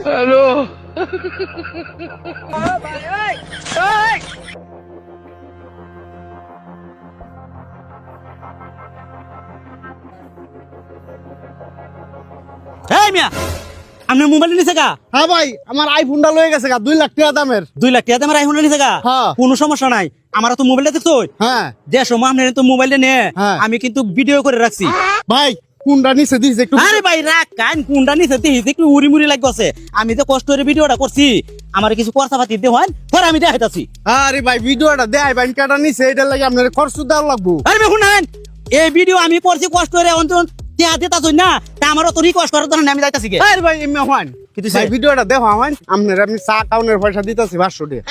Hello এই মিয়া আপনি mobile নিছে গা? হ্যাঁ ভাই, আমার আইফোনটা লয়ে গেছে গা, 2 লাখ টাকা দামের। 2 লাখ টাকা আমার আইফোন নিছে গা? হ্যাঁ। কোনো সমস্যা নাই, আমার তো মোবাইলটা দেখছো? হ্যাঁ যে সময় আপনি তো মোবাইলটা নিয়ে হ্যাঁ। আমি কিন্তু ভিডিও করে রাখছি। ভাই, কোনটা নিচে দিস একটু? আরে ভাই রাখ কান, কোনটা নিছে দিস একটু উড়ি মুড়ি লাগছে। আমি তো কষ্ট করে ভিডিওটা করছি, আমার কিছু খরচা পাতি দিয়ে হয় পরে আমি দেখাইতাছি। আরে ভাই, ভিডিওটা দেয় ভাই, কাটা নিচে, এটা লাগে আপনার খরচ দেওয়া লাগবো। আরে দেখুন না, এই ভিডিও আমি করছি কষ্ট করে, অন্তত টিয়া দিতাছই না, তা আমারও তো রিকোয়েস্ট করার জন্য আমি যাইতাছি গে। আরে ভাই, এমনি হন কিন্তু ভাই, ভিডিওটা দেখো হন, আপনার আমি চা কাউনের পয়সা দিতেছি 500 টাকা।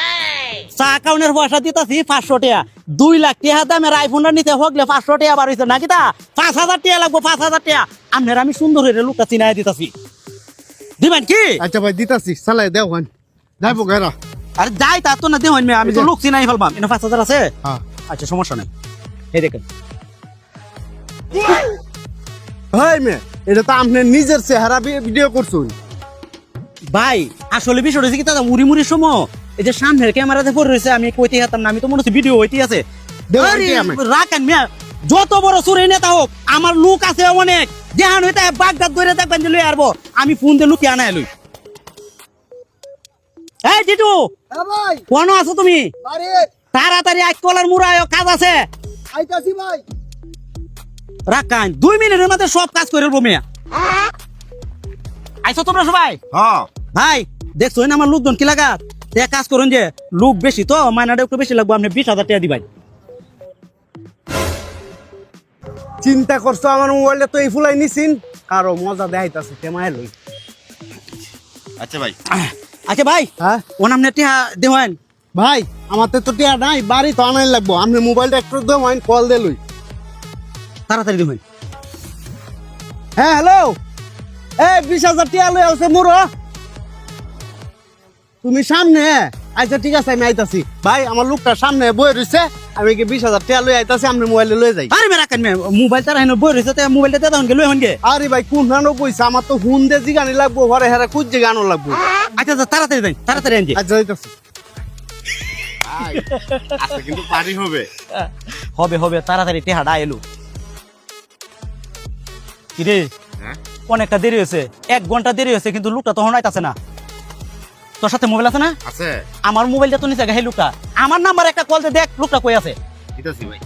চা কাউনের পয়সা দিতাছি 500 টাকা। 2 লাখ টাকা দামের আইফোনটা নিতে হগলে 500 টাকা বার হইছে নাকি? তা 5000 টাকা লাগবো, 5000 টাকা। আপনার আমি সুন্দর হয়ে লোকটা চিনাই দিতাছি, দিবেন কি? আচ্ছা ভাই, দিতাছি, চালাই দেও হন, যাইবো গেরা। আরে যাই তা তো না দেবেন, আমি তো লোক চিনাই ফেলবাম। এটা 5000 আছে? হ্যাঁ। আচ্ছা সমস্যা নাই, এই দেখেন। ভাই মে, এটা তো আপনি নিজের চেহারা ভিডিও করছুন। ভাই আসলে বিষয় হয়েছে কি দাদা, মুড়ি মুড়ির সময় এই যে সামনের ক্যামেরাতে পড়ে রয়েছে, আমি কইতে হাতাম না, আমি তো মনে হচ্ছে ভিডিও হইতে আছে। দেও আরে, আন্টি আমি। রাখেন মিয়া, যত বড় চুরি নেতা হোক, আমার লোক আছে অনেক, যেহান হইতে বাগদাদ ধরে দেখবেন যে লই আসবো, আমি ফোন দিয়ে লুকিয়ে আনাই লই। এই টিটু, হ্যাঁ ভাই, কোন আছো তুমি? বাড়ি তাড়াতাড়ি এক কলার মুড়ায় কাজ আছে। আইতাছি ভাই। রাখান 2 মিনিটের মধ্যে সব কাজ করে দেবো মিয়া। আইছো তোমরা সবাই? হ্যাঁ। ভাই দেখছো না আমার লোকজন কি লাগাত, এক কাজ করুন যে লোক বেশি তো মাইনাটা একটু বেশি লাগবে, আপনি 20,000 টাকা দিবেন। চিন্তা করছো আমার মোবাইলটা তো এই ফুলাই নিছিন, কারো মজা দেখাইতাছে তেমায় লই। আচ্ছা ভাই, আচ্ছা ভাই, হ্যাঁ ও নামনে টিহা দেওয়ান। ভাই, আমার তো টিয়া নাই, বাড়ি তো আনাই লাগবো, আপনি মোবাইলটা একটু দেও হন, কল দে লই। তাড়াতাড়ি দেবেন। হ্যাঁ হ্যালো, এই 20,000 টিয়া লই আছে মুরো, তুমি সামনে? আচ্ছা ঠিক আছে, আমি আইতাছি। ভাই, আমার লোকটা সামনে বই রইছে, আমি কি 20,000 টিয়া লই আইতাছি, আপনি মোবাইলে লই যাই। আরে মে রাখেন মে, মোবাইল তারা হেন বই রইছে, তে মোবাইলটা দে দাও গেল হন গে। আরে ভাই, কোন হানো পয়সা, আমার তো হুন দে জিগানি লাগবো, ঘরে হেরা কুজ জিগানো লাগবো। আচ্ছা আচ্ছা, তাড়াতাড়ি দেন, তাড়াতাড়ি আনজি। আচ্ছা যাইতাছি। ভাই আজকে কিন্তু পার্টি হবে। হবে হবে, তাড়াতাড়ি টিহাটা এলো। কি রে, হ্যাঁ অনেকটা দেরি হয়েছে, 1 ঘন্টা দেরি হয়েছে, কিন্তু লোকটা তখন আইতাছে না। তোর সাথে মোবাইল আছে না? আছে, আমার মোবাইলটা তো নিচে গা, হে লোকটা আমার নাম্বার একটা কল দে, দেখ লোকটা কই আছে। দিতেছি ভাই।